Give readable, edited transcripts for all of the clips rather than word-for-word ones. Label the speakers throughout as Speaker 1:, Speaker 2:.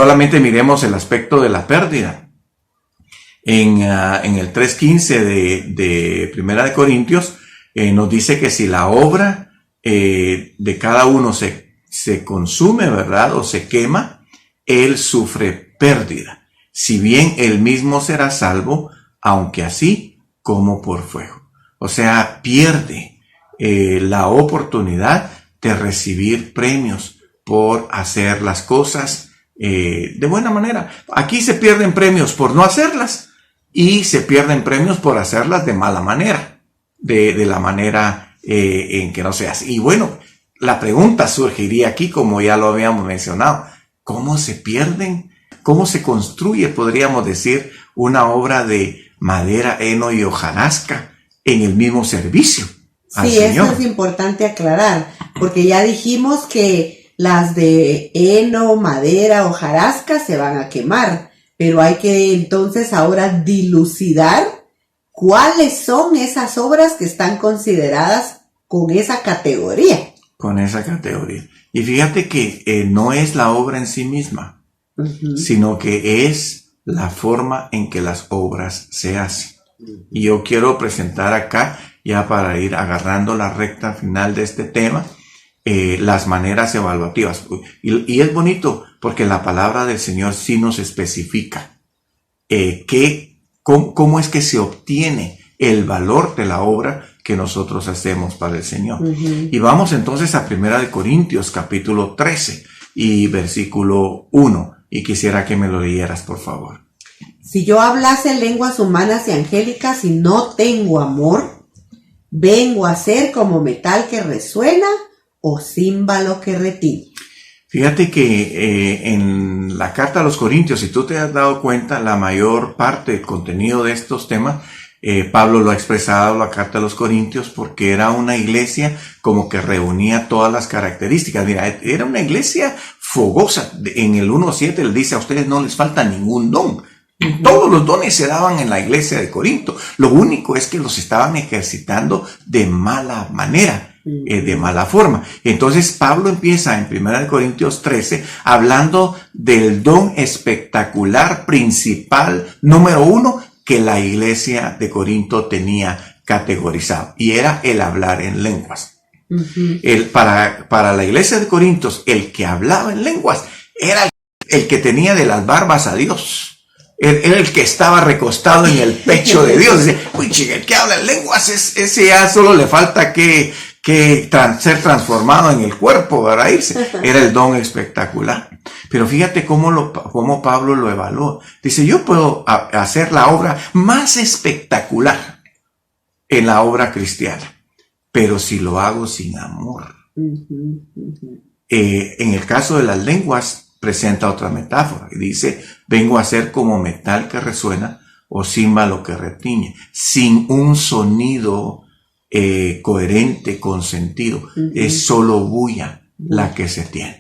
Speaker 1: Solamente miremos el aspecto de la pérdida. En el 3:15 de Primera de Corintios nos dice que si la obra de cada uno se consume, ¿verdad? O se quema, él sufre pérdida. Si bien él mismo será salvo, aunque así como por fuego. O sea, pierde la oportunidad de recibir premios por hacer las cosas de buena manera. Aquí se pierden premios por no hacerlas y se pierden premios por hacerlas de mala manera, de la manera en que no se hace. Y bueno, la pregunta surgiría aquí, como ya lo habíamos mencionado, ¿cómo se pierden? ¿Cómo se construye, podríamos decir, una obra de madera, heno y hojarasca en el mismo servicio al Señor?
Speaker 2: Eso es importante aclarar, porque ya dijimos que las de heno, madera, hojarasca se van a quemar, pero hay que entonces ahora dilucidar cuáles son esas obras que están consideradas con esa categoría.
Speaker 1: Con esa categoría. Y fíjate que no es la obra en sí misma, sino que es la forma en que las obras se hacen. Y yo quiero presentar acá, ya para ir agarrando la recta final de este tema, las maneras evaluativas. Y es bonito porque la palabra del Señor sí nos especifica cómo es que se obtiene el valor de la obra que nosotros hacemos para el Señor. Y vamos entonces a 1 Corintios capítulo 13 y versículo 1. Y quisiera que me lo leyeras, por favor.
Speaker 2: Si yo hablase lenguas humanas y angélicas y no tengo amor, vengo a ser como metal que resuena o címbalo que retiñe.
Speaker 1: Fíjate que en la carta a los Corintios, si tú te has dado cuenta, la mayor parte del contenido de estos temas, Pablo lo ha expresado en la carta a los Corintios porque era una iglesia como que reunía todas las características. Mira, era una iglesia fogosa. En el 1:7 él dice, a ustedes no les falta ningún don. Todos los dones se daban en la iglesia de Corinto. Lo único es que los estaban ejercitando de mala manera, de mala forma. Entonces Pablo empieza en 1 Corintios 13 hablando del don espectacular principal número 1 que la iglesia de Corinto tenía categorizado, y era el hablar en lenguas. Para la iglesia de Corintios, el que hablaba en lenguas era el que tenía de las barbas a Dios. Era el que estaba recostado en el pecho de Dios. Dice, uy, chica, el que habla en lenguas, ese ya solo le falta que ser transformado en el cuerpo para irse. Era el don espectacular. Pero fíjate cómo Pablo lo evaluó. Dice, yo puedo hacer la obra más espectacular en la obra cristiana, pero si lo hago sin amor. En el caso de las lenguas, presenta otra metáfora y dice, vengo a ser como metal que resuena o címbalo que retiñe, sin un sonido coherente, con sentido. Es solo bulla la que se tiene.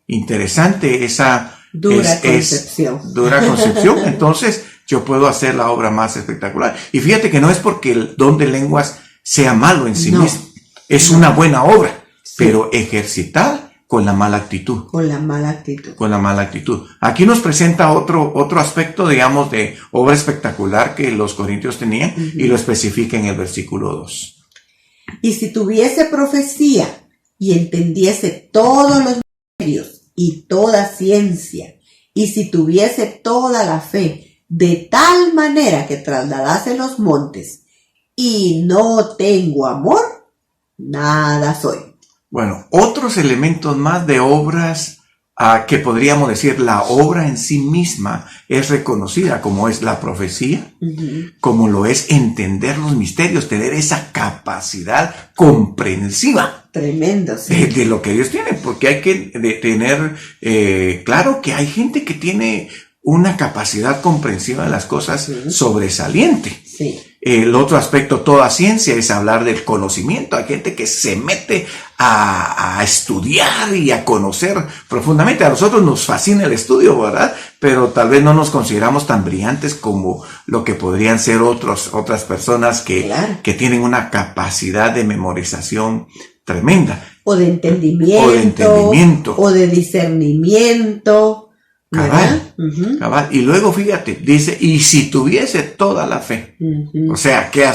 Speaker 1: Interesante esa
Speaker 2: dura concepción.
Speaker 1: Dura concepción. Entonces yo puedo hacer la obra más espectacular. Y fíjate que no es porque el don de lenguas sea malo en sí mismo. Es una buena obra, pero ejercitada con la mala actitud.
Speaker 2: Con la mala actitud.
Speaker 1: Con la mala actitud. Aquí nos presenta otro aspecto, digamos, de obra espectacular que los corintios tenían, y lo especifica en el versículo 2.
Speaker 2: Y si tuviese profecía y entendiese todos los misterios y toda ciencia, y si tuviese toda la fe, de tal manera que trasladase los montes, y no tengo amor, nada soy.
Speaker 1: Bueno, otros elementos más de obras que podríamos decir la obra en sí misma es reconocida, como es la profecía, como lo es entender los misterios, tener esa capacidad comprensiva.
Speaker 2: Tremendo, sí.
Speaker 1: De lo que Dios tiene, porque hay que tener claro que hay gente que tiene una capacidad comprensiva de las cosas sobresaliente.
Speaker 2: Sí.
Speaker 1: El otro aspecto, toda ciencia, es hablar del conocimiento. Hay gente que se mete a estudiar y a conocer profundamente. A nosotros nos fascina el estudio, ¿verdad? Pero tal vez no nos consideramos tan brillantes como lo que podrían ser otras personas que tienen una capacidad de memorización tremenda.
Speaker 2: O de entendimiento. O de discernimiento.
Speaker 1: Cabal,
Speaker 2: ¿verdad?
Speaker 1: cabal. Y luego fíjate, dice, y si tuviese toda la fe. O sea, que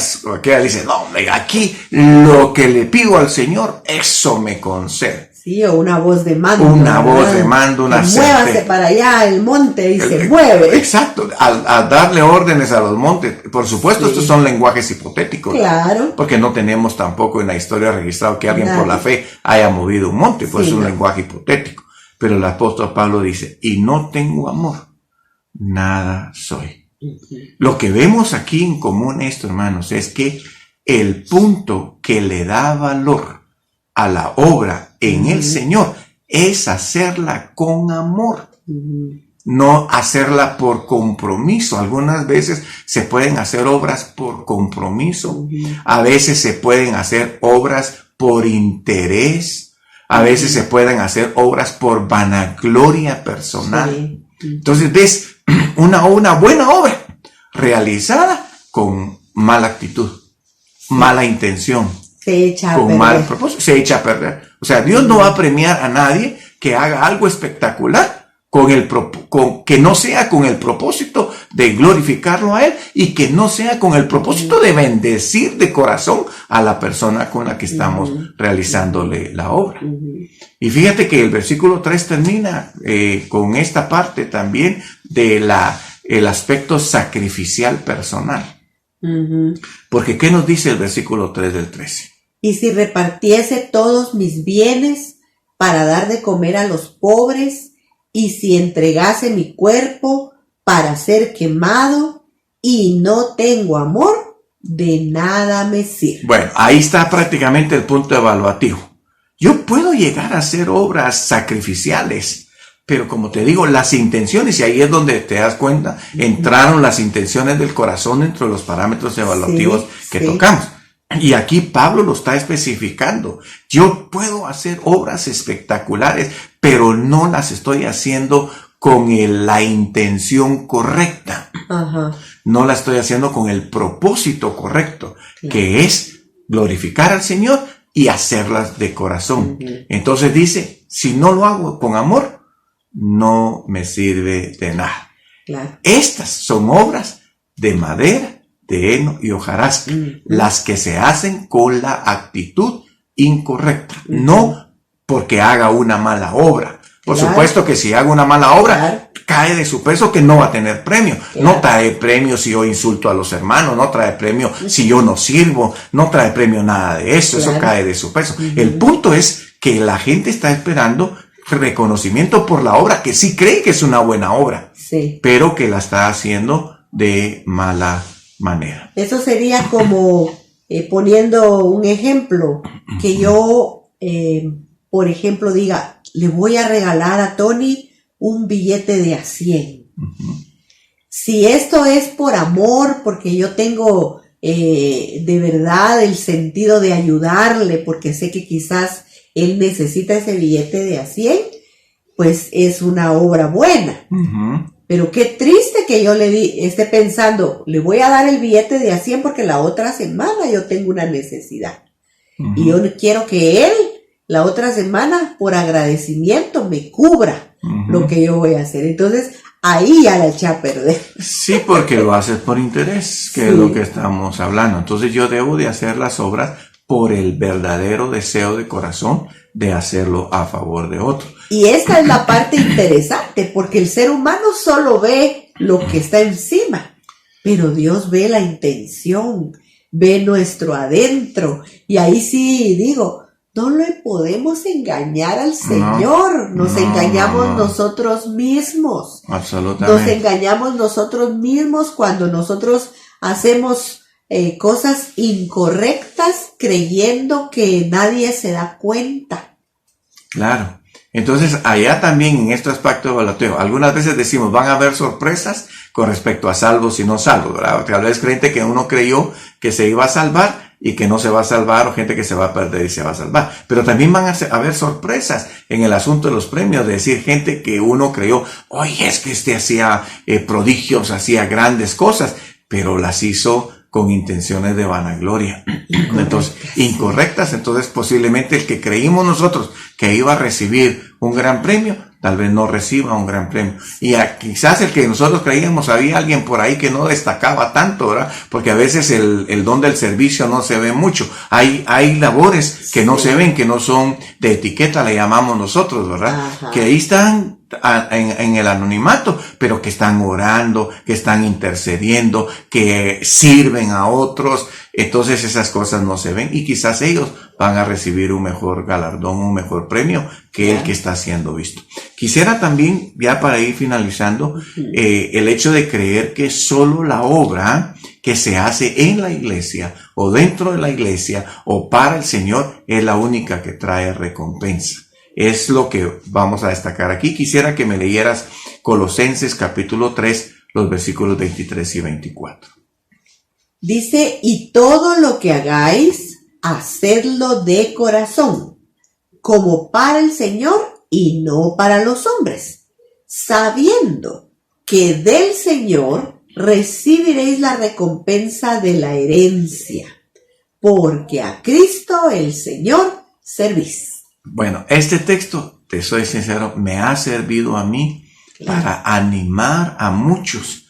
Speaker 1: dice, no, hombre, aquí lo que le pido al Señor, eso me concede.
Speaker 2: Sí, o una voz de mando.
Speaker 1: Una
Speaker 2: ¿verdad?
Speaker 1: voz de mando, una
Speaker 2: muévase
Speaker 1: certeza.
Speaker 2: para allá el monte y se mueve.
Speaker 1: Exacto, al darle órdenes a los montes. Por supuesto,
Speaker 2: Sí.
Speaker 1: estos son lenguajes hipotéticos.
Speaker 2: Claro.
Speaker 1: Porque no tenemos tampoco en la historia registrado que alguien por
Speaker 2: Nadie.
Speaker 1: la fe haya movido un monte, pues
Speaker 2: Sí,
Speaker 1: es un
Speaker 2: no.
Speaker 1: lenguaje hipotético. Pero el apóstol Pablo dice, y no tengo amor, nada soy. Lo que vemos aquí en común esto, hermanos, es que el punto que le da valor a la obra en el Señor es hacerla con amor, no hacerla por compromiso. Algunas veces se pueden hacer obras por compromiso, a veces se pueden hacer obras por interés, a veces se pueden hacer obras por vanagloria personal.
Speaker 2: Sí.
Speaker 1: Entonces ves una buena obra realizada con mala actitud, mala intención,
Speaker 2: Se echa a
Speaker 1: con
Speaker 2: perder.
Speaker 1: mal propósito, se echa a perder. O sea, Dios no va a premiar a nadie que haga algo espectacular que no sea con el propósito de glorificarlo a Él y que no sea con el propósito de bendecir de corazón a la persona con la que estamos realizándole la obra. Y fíjate que el versículo 3 termina con esta parte también de el aspecto sacrificial personal. Porque ¿qué nos dice el versículo 3 del 13?
Speaker 2: Y si repartiese todos mis bienes para dar de comer a los pobres, y si entregase mi cuerpo para ser quemado y no tengo amor, de nada me sirve.
Speaker 1: Bueno, ahí está prácticamente el punto evaluativo. Yo puedo llegar a hacer obras sacrificiales, pero como te digo, las intenciones, y ahí es donde te das cuenta, entraron las intenciones del corazón dentro de los parámetros evaluativos que tocamos. Y aquí Pablo lo está especificando. Yo puedo hacer obras espectaculares, pero no las estoy haciendo con la intención correcta. No la estoy haciendo con el propósito correcto, que es glorificar al Señor y hacerlas de corazón. Entonces dice, si no lo hago con amor, no me sirve de nada.
Speaker 2: Claro.
Speaker 1: Estas son obras de madera, de heno y hojarasca, las que se hacen con la actitud incorrecta, no porque haga una mala obra. Por supuesto que si hago una mala obra, cae de su peso que no va a tener premio. No trae premio si yo insulto a los hermanos, no trae premio si yo no sirvo, no trae premio nada de eso, eso cae de su peso. El punto es que la gente está esperando reconocimiento por la obra, que sí cree que es una buena obra, pero que la está haciendo de mala manera.
Speaker 2: Eso sería como, poniendo un ejemplo, que yo, por ejemplo, diga, le voy a regalar a Tony un billete de a 100. Si esto es por amor, porque yo tengo de verdad el sentido de ayudarle, porque sé que quizás él necesita ese billete de a 100, pues es una obra buena. Pero qué triste que yo esté pensando, le voy a dar el billete de a 100 porque la otra semana yo tengo una necesidad. Y yo quiero que él, la otra semana, por agradecimiento, me cubra lo que yo voy a hacer. Entonces, ahí ya la eché a perder.
Speaker 1: Sí, porque lo haces por interés, que es lo que estamos hablando. Entonces yo debo de hacer las obras por el verdadero deseo de corazón de hacerlo a favor de otro.
Speaker 2: Y esta es la parte interesante, porque el ser humano solo ve lo que está encima, pero Dios ve la intención, ve nuestro adentro, y ahí sí digo, no le podemos engañar al Señor, nos engañamos nosotros mismos.
Speaker 1: Absolutamente.
Speaker 2: Nos engañamos nosotros mismos cuando nosotros hacemos cosas incorrectas creyendo que nadie se da cuenta.
Speaker 1: Claro. Entonces, allá también en este aspecto evaluativo, algunas veces decimos, van a haber sorpresas con respecto a salvos y no salvos, ¿verdad? Tal vez gente que uno creyó que se iba a salvar y que no se va a salvar, o gente que se va a perder y se va a salvar. Pero también van a haber sorpresas en el asunto de los premios, de decir, gente que uno creyó, oye, es que hacía prodigios, hacía grandes cosas, pero las hizo con intenciones de vanagloria. Entonces, incorrectas. Entonces, posiblemente el que creímos nosotros que iba a recibir un gran premio, tal vez no reciba un gran premio. Y quizás el que nosotros creíamos, había alguien por ahí que no destacaba tanto, ¿verdad? Porque a veces el don del servicio no se ve mucho. Hay labores que no se ven, que no son de etiqueta, le llamamos nosotros, ¿verdad?
Speaker 2: Ajá.
Speaker 1: Que ahí están en el anonimato, pero que están orando, que están intercediendo, que sirven a otros. Entonces esas cosas no se ven y quizás ellos van a recibir un mejor galardón, un mejor premio que el que está siendo visto. Quisiera también, ya para ir finalizando, el hecho de creer que solo la obra que se hace en la iglesia o dentro de la iglesia o para el Señor es la única que trae recompensa. Es lo que vamos a destacar aquí. Quisiera que me leyeras Colosenses capítulo 3, los versículos 23 y 24.
Speaker 2: Dice, y todo lo que hagáis, hacedlo de corazón, como para el Señor y no para los hombres, sabiendo que del Señor recibiréis la recompensa de la herencia, porque a Cristo el Señor servís.
Speaker 1: Bueno, este texto, te soy sincero, me ha servido a mí para animar a muchos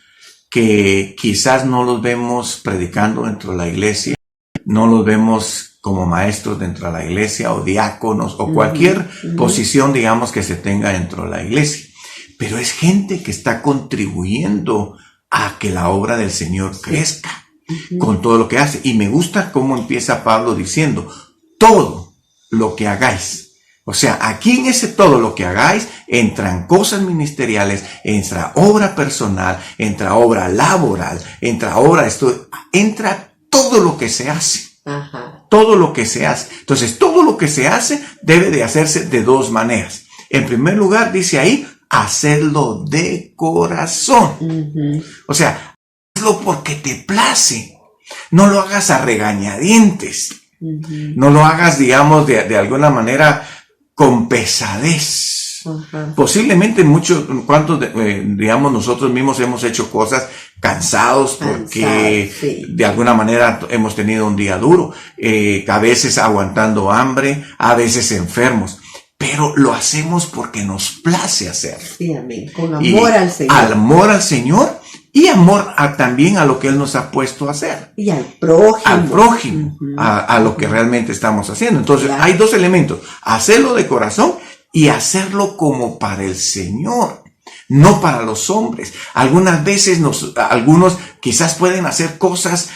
Speaker 1: que quizás no los vemos predicando dentro de la iglesia, no los vemos como maestros dentro de la iglesia o diáconos o cualquier posición, digamos, que se tenga dentro de la iglesia. Pero es gente que está contribuyendo a que la obra del Señor crezca con todo lo que hace. Y me gusta cómo empieza Pablo diciendo, todo lo que hagáis. O sea, aquí en ese todo lo que hagáis, entran cosas ministeriales, entra obra personal, entra obra laboral, entra todo lo que se hace.
Speaker 2: Ajá.
Speaker 1: Todo lo que se hace. Entonces, todo lo que se hace debe de hacerse de dos maneras. En primer lugar, dice ahí, hacerlo de corazón. O sea, hazlo porque te place. No lo hagas a regañadientes. No lo hagas, digamos, de alguna manera con pesadez. Posiblemente digamos, nosotros mismos hemos hecho cosas cansados porque de alguna manera hemos tenido un día duro, a veces aguantando hambre, a veces enfermos, pero lo hacemos porque nos place hacerlo.
Speaker 2: Sí, amén. Con amor al Señor.
Speaker 1: Amor al Señor y amor también a lo que Él nos ha puesto a hacer.
Speaker 2: Y al prójimo.
Speaker 1: Al prójimo, a lo que realmente estamos haciendo. Entonces, hay dos elementos. Hacerlo de corazón y hacerlo como para el Señor, no para los hombres. Algunas veces algunos quizás pueden hacer cosas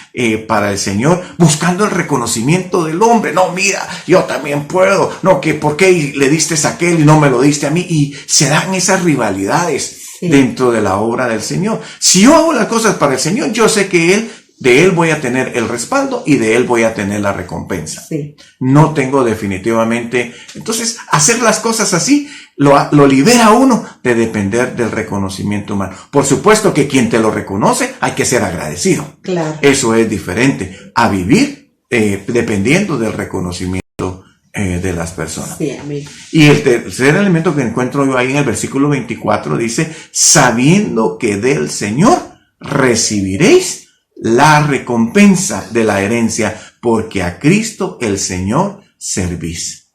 Speaker 1: para el Señor buscando el reconocimiento del hombre. No, mira, yo también puedo. No, que ¿por qué le diste a aquel y no me lo diste a mí? Y se dan esas rivalidades dentro de la obra del Señor. Si yo hago las cosas para el Señor, yo sé que de Él voy a tener el respaldo y de Él voy a tener la recompensa. No tengo definitivamente. Entonces, hacer las cosas así lo libera a uno de depender del reconocimiento humano. Por supuesto que quien te lo reconoce, hay que ser agradecido.
Speaker 2: Claro.
Speaker 1: Eso es diferente a vivir dependiendo del reconocimiento de las personas.
Speaker 2: Sí, amén.
Speaker 1: Y el tercer elemento que encuentro yo ahí en el versículo 24 dice, sabiendo que del Señor recibiréis la recompensa de la herencia, porque a Cristo el Señor servís.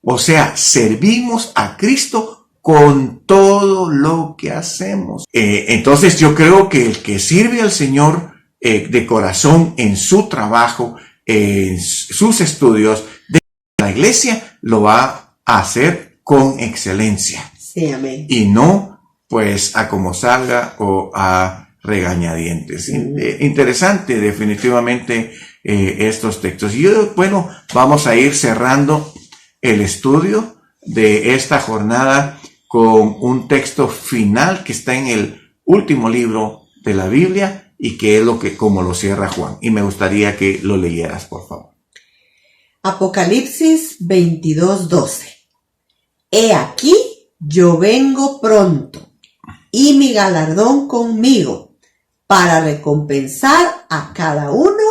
Speaker 1: O sea, servimos a Cristo con todo lo que hacemos. Entonces yo creo que el que sirve al Señor de corazón en su trabajo, en sus estudios, de la iglesia, lo va a hacer con excelencia.
Speaker 2: Sí, amén.
Speaker 1: Y no, pues, a como salga o a regañadientes. Interesante definitivamente estos textos. Y bueno, vamos a ir cerrando el estudio de esta jornada con un texto final que está en el último libro de la Biblia y que es como lo cierra Juan. Y me gustaría que lo leyeras, por favor.
Speaker 2: Apocalipsis 22:12. He aquí, yo vengo pronto, y mi galardón conmigo, para recompensar a cada uno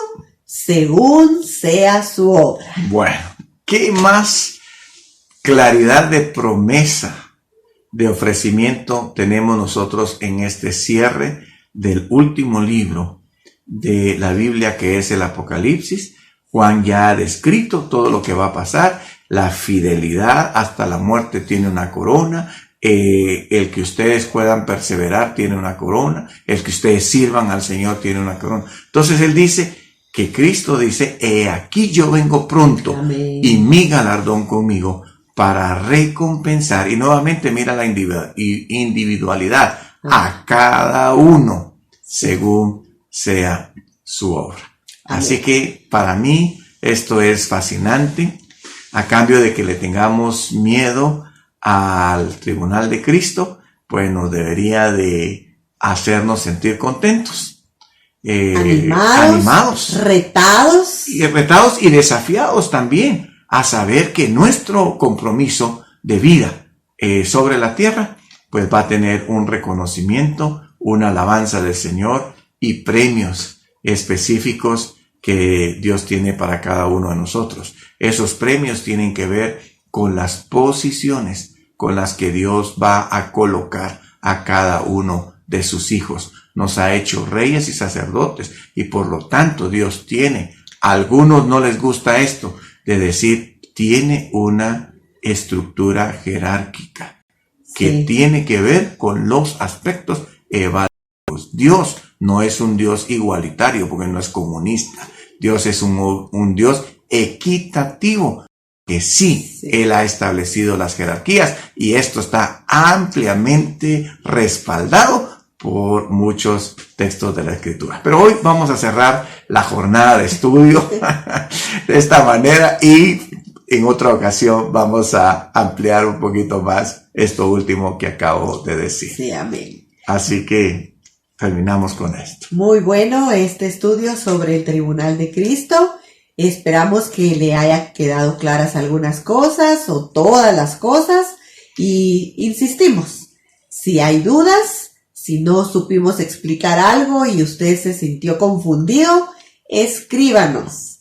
Speaker 2: según sea su obra.
Speaker 1: Bueno, ¿qué más claridad de promesa, de ofrecimiento tenemos nosotros en este cierre del último libro de la Biblia, que es el Apocalipsis? Juan ya ha descrito todo lo que va a pasar, la fidelidad hasta la muerte tiene una corona, el que ustedes puedan perseverar tiene una corona, el que ustedes sirvan al Señor tiene una corona. Entonces él dice que Cristo dice, he aquí yo vengo pronto.
Speaker 2: Amén.
Speaker 1: Y mi galardón conmigo para recompensar. Y nuevamente mira la individualidad a cada uno según sea su obra.
Speaker 2: Amén.
Speaker 1: Así que para mí esto es fascinante, a cambio de que le tengamos miedo al tribunal de Cristo, pues nos debería de hacernos sentir contentos, animados,
Speaker 2: retados
Speaker 1: y desafiados también a saber que nuestro compromiso de vida sobre la tierra pues va a tener un reconocimiento, una alabanza del Señor y premios específicos que Dios tiene para cada uno de nosotros. Esos premios tienen que ver con las posiciones con las que Dios va a colocar a cada uno de sus hijos. Nos ha hecho reyes y sacerdotes y por lo tanto Dios tiene, a algunos no les gusta esto, de decir, tiene una estructura jerárquica que tiene que ver con los aspectos evaluados. Dios no es un Dios igualitario porque no es comunista. Dios es un Dios equitativo, que sí, Él ha establecido las jerarquías y esto está ampliamente respaldado por muchos textos de la Escritura. Pero hoy vamos a cerrar la jornada de estudio de esta manera y en otra ocasión vamos a ampliar un poquito más esto último que acabo de decir.
Speaker 2: Sí, amén.
Speaker 1: Así que terminamos con esto.
Speaker 2: Muy bueno este estudio sobre el Tribunal de Cristo. Esperamos que le haya quedado claras algunas cosas o todas las cosas. Y insistimos, si hay dudas, si no supimos explicar algo y usted se sintió confundido, escríbanos.